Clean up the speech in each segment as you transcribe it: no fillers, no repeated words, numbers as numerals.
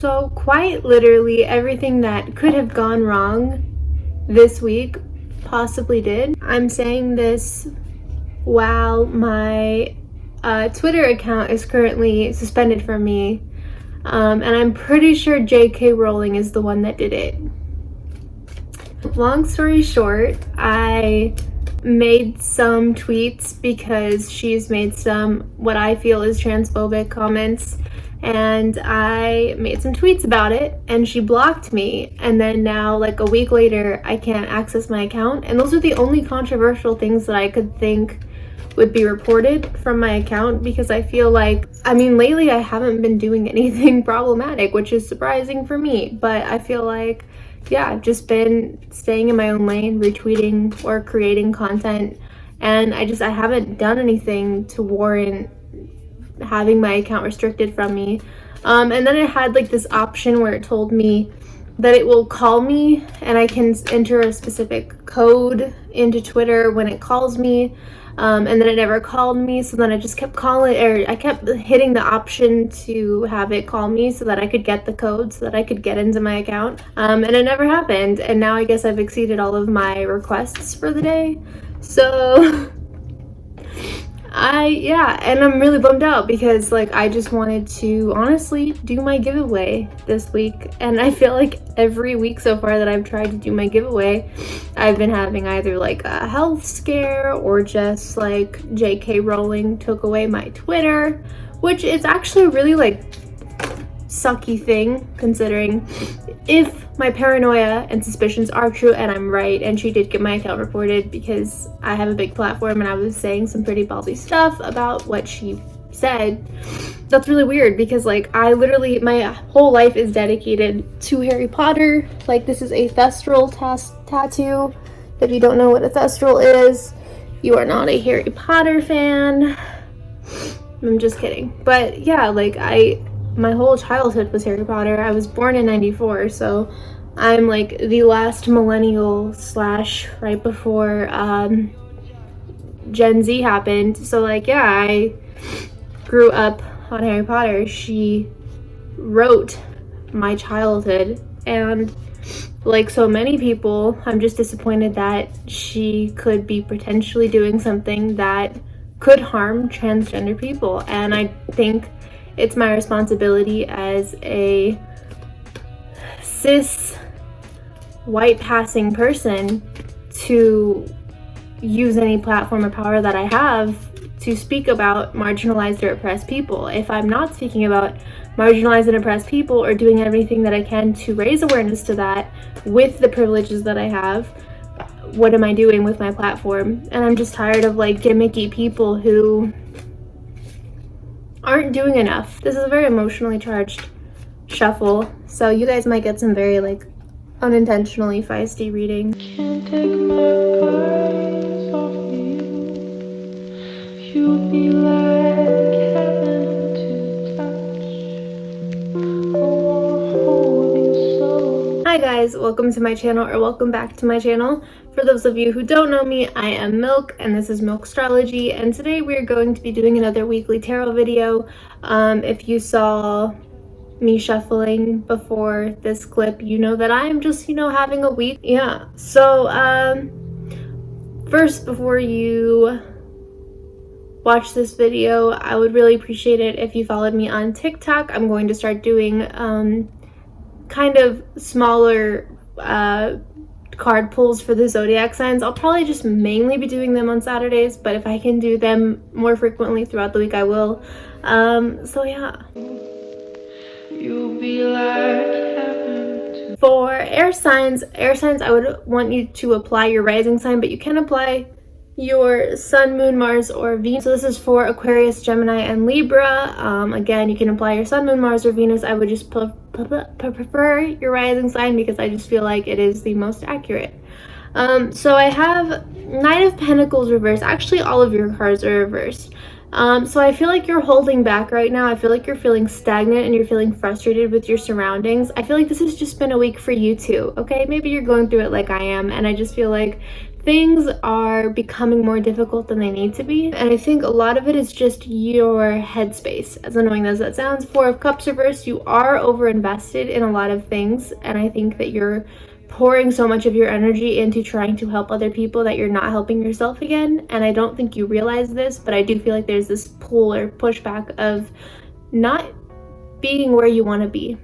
So quite literally everything that could have gone wrong this week possibly did. I'm saying this while my Twitter account is currently suspended from me, and I'm pretty sure JK Rowling is the one that did it. Long story short, I made some tweets because she's made some what I feel is transphobic comments, and I made some tweets about it and she blocked me, and then now like a week later I can't access my account, and those are the only controversial things that I could think would be reported from my account, because I feel like, I mean, lately I haven't been doing anything problematic, which is surprising for me, but I feel like, yeah, I've just been staying in my own lane, retweeting or creating content, and I haven't done anything to warrant having my account restricted from me. And then it had like this option where it told me that it will call me and I can enter a specific code into Twitter when it calls me. And then it never called me, so then I just kept I kept hitting the option to have it call me so that I could get the code so that I could get into my account, and it never happened, and now I guess I've exceeded all of my requests for the day. So and I'm really bummed out because like I just wanted to honestly do my giveaway this week, and I feel like every week so far that I've tried to do my giveaway, I've been having either like a health scare or just like JK Rowling took away my Twitter, which is actually really like sucky thing, considering if my paranoia and suspicions are true and I'm right and she did get my account reported because I have a big platform and I was saying some pretty ballsy stuff about what she said. That's really weird because like I literally, my whole life is dedicated to Harry Potter. Like this is a thestral tattoo. If you don't know what a thestral is, you are not a Harry Potter fan. I'm just kidding. But yeah, like my whole childhood was Harry Potter. I was born in 94, so I'm like the last millennial / right before Gen Z happened. So like, yeah, I grew up on Harry Potter. She wrote my childhood, and like so many people, I'm just disappointed that she could be potentially doing something that could harm transgender people. And I think it's my responsibility as a cis white passing person to use any platform or power that I have to speak about marginalized or oppressed people. If I'm not speaking about marginalized and oppressed people or doing everything that I can to raise awareness to that with the privileges that I have, what am I doing with my platform? And I'm just tired of like gimmicky people who aren't doing enough. This is a very emotionally charged shuffle, so you guys might get some very like unintentionally feisty reading. Can't take my eyes off you. You'll be like heaven to touch. Oh, hold you so. Hi guys, welcome to my channel, or welcome back to my channel. For those of you who don't know me, I am Milk and this is Milk Astrology, and today we're going to be doing another weekly tarot video. If you saw me shuffling before this clip, you know that I am just, having a week. Yeah, so first, before you watch this video, I would really appreciate it if you followed me on TikTok. I'm going to start doing kind of smaller card pulls for the zodiac signs. I'll probably just mainly be doing them on Saturdays, but if I can do them more frequently throughout the week, I will. So yeah. You'll be like heaven. For air signs, I would want you to apply your rising sign, but you can apply your sun, moon, Mars, or Venus. So this is for Aquarius, Gemini, and Libra. Again, you can apply your sun, moon, Mars, or Venus. I would just prefer your rising sign because I just feel like it is the most accurate. So I have Knight of Pentacles reversed. Actually, all of your cards are reversed. So I feel like you're holding back right now. I feel like you're feeling stagnant and you're feeling frustrated with your surroundings. I feel like this has just been a week for you too, okay? Maybe you're going through it like I am, and I just feel like things are becoming more difficult than they need to be, and I think a lot of it is just your headspace. As annoying as that sounds, Four of Cups reversed, you are over invested in a lot of things, and I think that you're pouring so much of your energy into trying to help other people that you're not helping yourself again. And I don't think you realize this, but I do feel like there's this pull or pushback of not being where you want to be.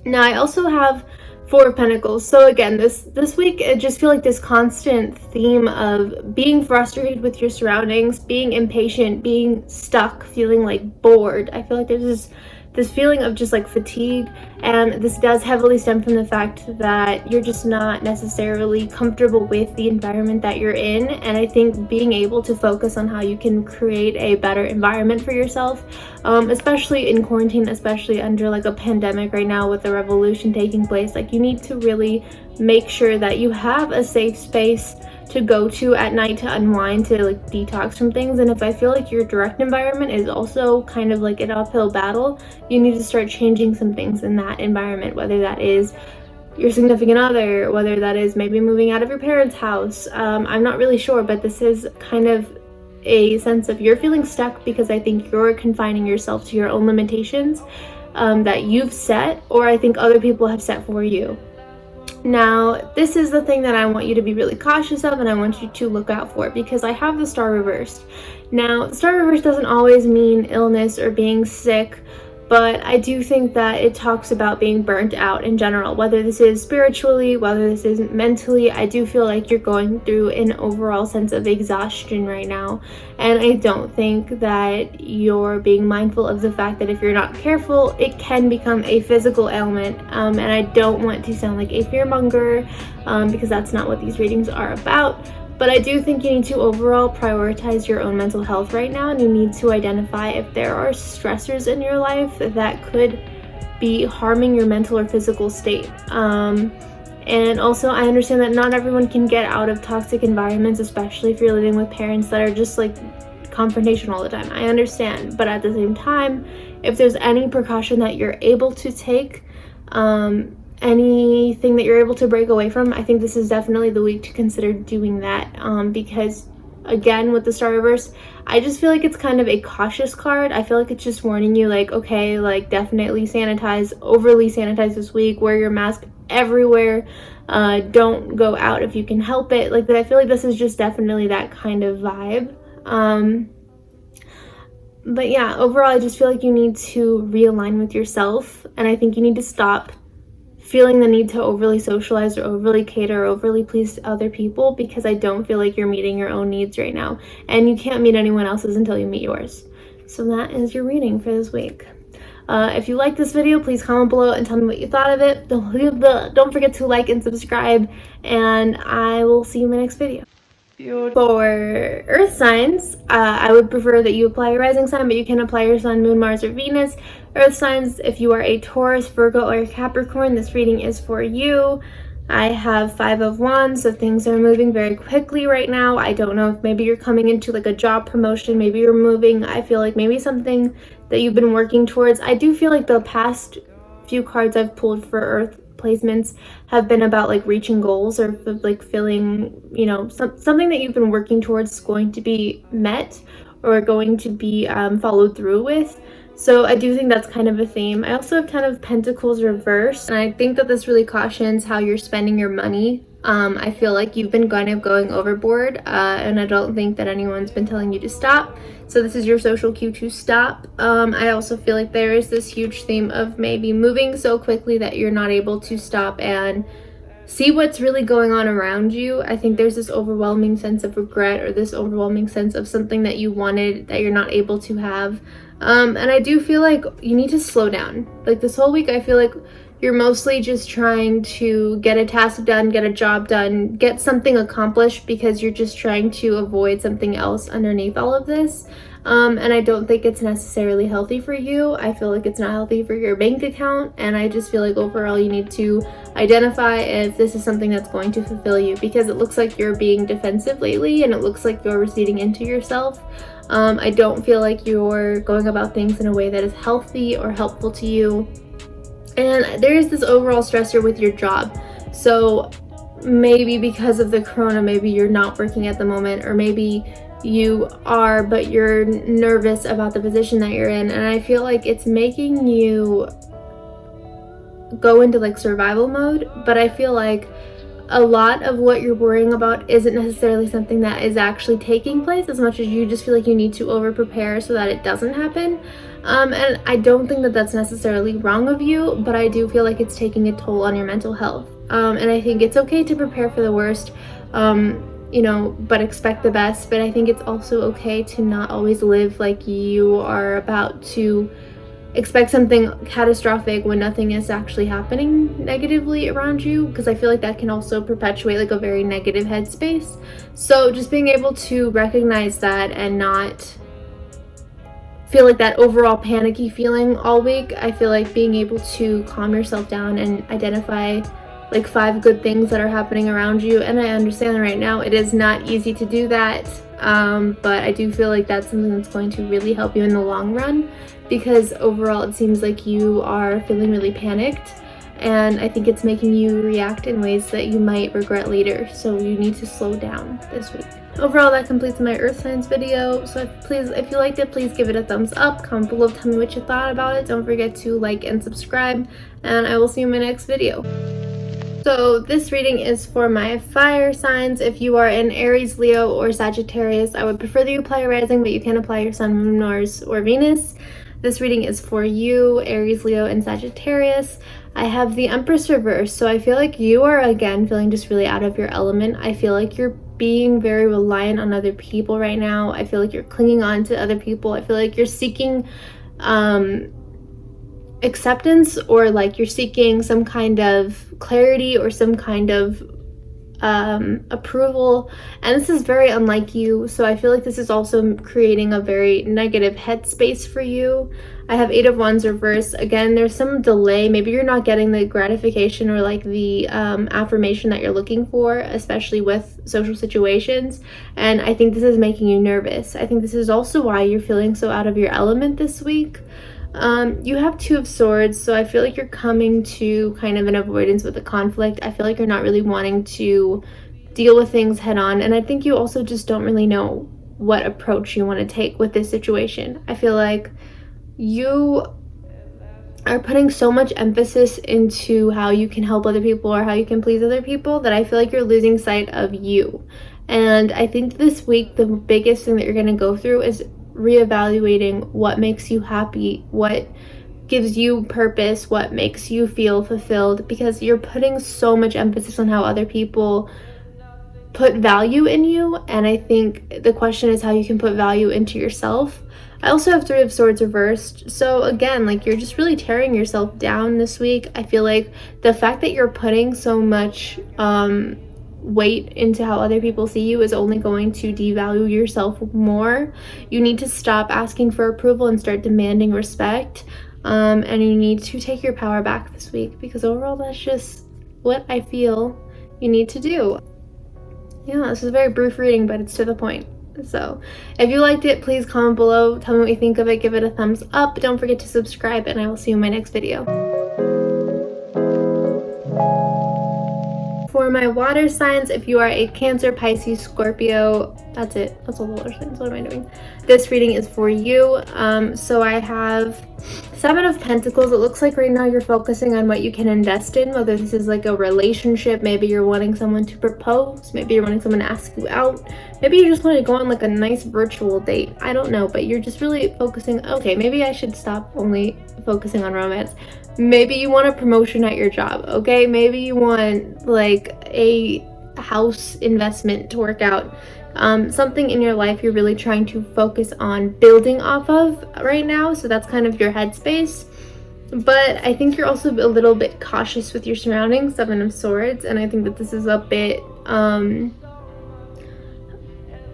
Now I also have Four of Pentacles. So again, this week, I just feel like this constant theme of being frustrated with your surroundings, being impatient, being stuck, feeling like bored. I feel like there's this feeling of just like fatigue, and this does heavily stem from the fact that you're just not necessarily comfortable with the environment that you're in. And I think being able to focus on how you can create a better environment for yourself, especially in quarantine, especially under like a pandemic right now with the revolution taking place, like you need to really make sure that you have a safe space to go to at night to unwind, to like detox from things. And if I feel like your direct environment is also kind of like an uphill battle, you need to start changing some things in that environment, whether that is your significant other, whether that is maybe moving out of your parents' house. I'm not really sure, but this is kind of a sense of you're feeling stuck because I think you're confining yourself to your own limitations that you've set, or I think other people have set for you. Now, this is the thing that I want you to be really cautious of, and I want you to look out for, because I have the Star reversed. Now, the Star reversed doesn't always mean illness or being sick, but I do think that it talks about being burnt out in general, whether this is spiritually, whether this is mentally. I do feel like you're going through an overall sense of exhaustion right now, and I don't think that you're being mindful of the fact that if you're not careful, it can become a physical ailment. And I don't want to sound like a fearmonger, because that's not what these readings are about. But I do think you need to overall prioritize your own mental health right now, and you need to identify if there are stressors in your life that could be harming your mental or physical state. And also, I understand that not everyone can get out of toxic environments, especially if you're living with parents that are just like confrontational all the time. I understand, but at the same time, if there's any precaution that you're able to take, anything that you're able to break away from, I think this is definitely the week to consider doing that, because again, with the Star reverse, I just feel like it's kind of a cautious card. I feel like it's just warning you, like, okay, like definitely sanitize, overly sanitize this week, wear your mask everywhere, don't go out if you can help it. Like, I feel like this is just definitely that kind of vibe. But yeah, overall, I just feel like you need to realign with yourself, and I think you need to stop feeling the need to overly socialize or overly cater or overly please other people, because I don't feel like you're meeting your own needs right now, and you can't meet anyone else's until you meet yours. So that is your reading for this week. If you like this video, please comment below and tell me what you thought of it. Don't forget to like and subscribe, and I will see you in my next video. For earth signs, I would prefer that you apply your rising sign, but you can apply your sun, moon, Mars, or Venus. Earth signs, if you are a Taurus, Virgo, or Capricorn, this reading is for you. I have Five of Wands, so things are moving very quickly right now. I don't know if maybe you're coming into like a job promotion, maybe you're moving. I feel like maybe something that you've been working towards. I do feel like the past few cards I've pulled for Earth placements have been about like reaching goals, or like feeling, you know, something that you've been working towards is going to be met or going to be followed through with. So I do think that's kind of a theme. I also have Ten of Pentacles reversed, and I think that this really cautions how you're spending your money. I feel like you've been kind of going overboard, and I don't think that anyone's been telling you to stop. So this is your social cue to stop. I also feel like there is this huge theme of maybe moving so quickly that you're not able to stop and see what's really going on around you. I think there's this overwhelming sense of regret, or this overwhelming sense of something that you wanted that you're not able to have. And I do feel like you need to slow down. Like this whole week, I feel like you're mostly just trying to get a task done, get a job done, get something accomplished, because you're just trying to avoid something else underneath all of this. And I don't think it's necessarily healthy for you. I feel like it's not healthy for your bank account, and I just feel like overall you need to identify if this is something that's going to fulfill you, because it looks like you're being defensive lately, and it looks like you're receding into yourself. I don't feel like you're going about things in a way that is healthy or helpful to you. And there is this overall stressor with your job. So maybe because of the corona, maybe you're not working at the moment, or maybe you are but you're nervous about the position that you're in, and I feel like it's making you go into like survival mode. But I feel like a lot of what you're worrying about isn't necessarily something that is actually taking place, as much as you just feel like you need to over prepare so that it doesn't happen. And I don't think that that's necessarily wrong of you, but I do feel like it's taking a toll on your mental health. And I think it's okay to prepare for the worst, you know, but expect the best. But I think it's also okay to not always live like you are about to expect something catastrophic when nothing is actually happening negatively around you, because I feel like that can also perpetuate like a very negative headspace. So just being able to recognize that and not feel like that overall panicky feeling all week, I feel like being able to calm yourself down and identify like 5 good things that are happening around you. And I understand right now it is not easy to do that, but I do feel like that's something that's going to really help you in the long run, because overall it seems like you are feeling really panicked, and I think it's making you react in ways that you might regret later. So you need to slow down this week. Overall, that completes my earth signs video. So if you liked it, please give it a thumbs up, comment below, tell me what you thought about it. Don't forget to like and subscribe, and I will see you in my next video. So this reading is for my fire signs. If you are in Aries, Leo, or Sagittarius, I would prefer that you apply your rising, but you can apply your sun, moon, Mars, or Venus. This reading is for you, Aries, Leo, and Sagittarius. I have the Empress reverse, so I feel like you are again feeling just really out of your element. I feel like you're being very reliant on other people right now. I feel like you're clinging on to other people. I feel like you're seeking acceptance, or like you're seeking some kind of clarity or some kind of approval, and this is very unlike you. So I feel like this is also creating a very negative headspace for you. I have 8 of Wands reverse. Again, there's some delay. Maybe you're not getting the gratification or like the affirmation that you're looking for, especially with social situations, and I think this is making you nervous. I think this is also why you're feeling so out of your element this week. You have 2 of Swords, so I feel like you're coming to kind of an avoidance with the conflict. I feel like you're not really wanting to deal with things head on, and I think you also just don't really know what approach you want to take with this situation. I feel like you are putting so much emphasis into how you can help other people or how you can please other people that I feel like you're losing sight of you. And I think this week the biggest thing that you're going to go through is reevaluating what makes you happy, what gives you purpose, what makes you feel fulfilled, because you're putting so much emphasis on how other people put value in you, and I think the question is how you can put value into yourself. I also have 3 of Swords reversed, so again, like you're just really tearing yourself down this week. I feel like the fact that you're putting so much weight into how other people see you is only going to devalue yourself more. You need to stop asking for approval and start demanding respect, and you need to take your power back this week, because overall that's just what I feel you need to do. Yeah, this is a very brief reading, but it's to the point. So if you liked it, please comment below, tell me what you think of it, give it a thumbs up, don't forget to subscribe, and I will see you in my next video. For my water signs, if you are a Cancer, Pisces, Scorpio, that's it. That's all the water signs. What am I doing? This reading is for you. So I have 7 of Pentacles. It looks like right now you're focusing on what you can invest in, whether this is like a relationship, maybe you're wanting someone to propose, maybe you're wanting someone to ask you out, maybe you just want to go on like a nice virtual date. I don't know, but you're just really focusing. Okay, maybe I should stop only focusing on romance. Maybe you want a promotion at your job, okay? Maybe you want like a house investment to work out. Something in your life you're really trying to focus on building off of right now, so that's kind of your headspace. But I think you're also a little bit cautious with your surroundings, 7 of Swords, and I think that this is a bit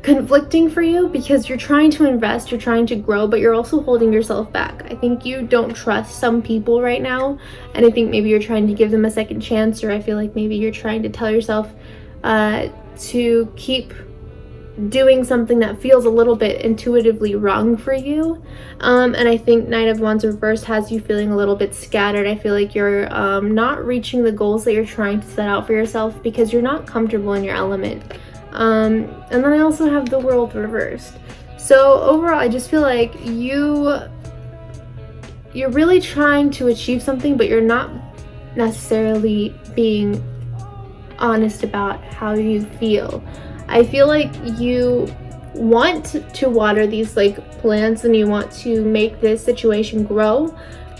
conflicting for you, because you're trying to invest, you're trying to grow, but you're also holding yourself back. I think you don't trust some people right now, and I think maybe you're trying to give them a second chance, or I feel like maybe you're trying to tell yourself to keep doing something that feels a little bit intuitively wrong for you. And I think Knight of Wands reversed has you feeling a little bit scattered. I feel like you're not reaching the goals that you're trying to set out for yourself because you're not comfortable in your element. And then I also have the World reversed. So overall, I just feel like you're really trying to achieve something, but you're not necessarily being honest about how you feel. I feel like you want to water these like plants and you want to make this situation grow,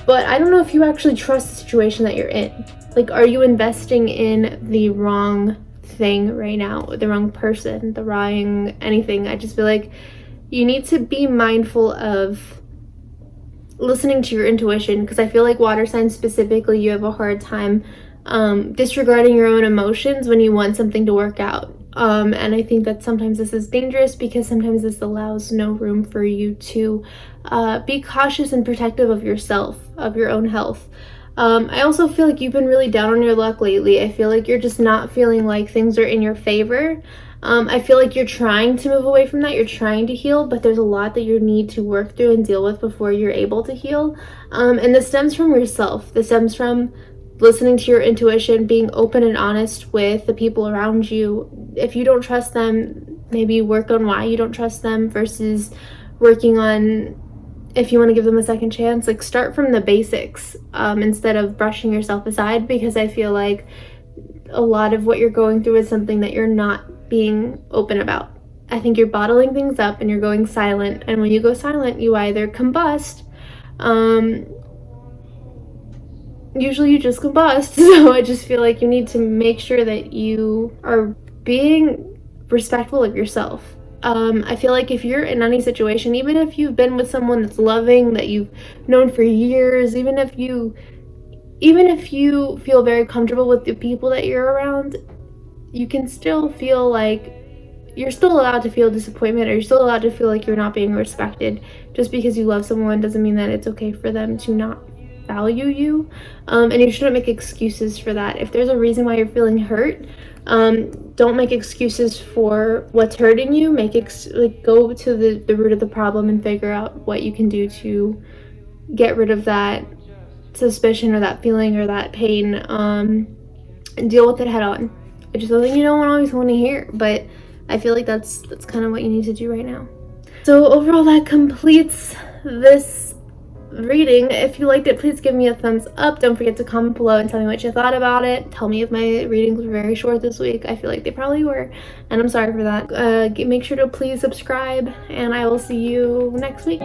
but I don't know if you actually trust the situation that you're in. Like, are you investing in the wrong thing right now, the wrong person, the wrong anything? I just feel like you need to be mindful of listening to your intuition, because I feel like water signs specifically, you have a hard time disregarding your own emotions when you want something to work out. And I think that sometimes this is dangerous because sometimes this allows no room for you to be cautious and protective of yourself, of your own health. I also feel like you've been really down on your luck lately. I feel like you're just not feeling like things are in your favor. I feel like you're trying to move away from that. You're trying to heal, but there's a lot that you need to work through and deal with before you're able to heal. And this stems from yourself. This stems from listening to your intuition, being open and honest with the people around you. If you don't trust them, maybe work on why you don't trust them versus working on if you want to give them a second chance. Like, start from the basics instead of brushing yourself aside, because I feel like a lot of what you're going through is something that you're not being open about. I think you're bottling things up and you're going silent, and when you go silent, you either combust, usually you just combust. So I just feel like you need to make sure that you are being respectful of yourself. I feel like if you're in any situation, even if you've been with someone that's loving, that you've known for years, even if you feel very comfortable with the people that you're around, you can still feel like you're still allowed to feel disappointment, or you're still allowed to feel like you're not being respected. Just because you love someone doesn't mean that it's okay for them to not value you. And you shouldn't make excuses for that. If there's a reason why you're feeling hurt, don't make excuses for what's hurting you. Go to the root of the problem and figure out what you can do to get rid of that suspicion or that feeling or that pain, and deal with it head on. Which is something you don't always want to hear, but I feel like that's kind of what you need to do right now. So overall, that completes this reading. If you liked it, please give me a thumbs up. Don't forget to comment below and tell me what you thought about it. Tell me if my readings were very short this week. I feel like they probably were, and I'm sorry for that. Make sure to please subscribe, and I will see you next week.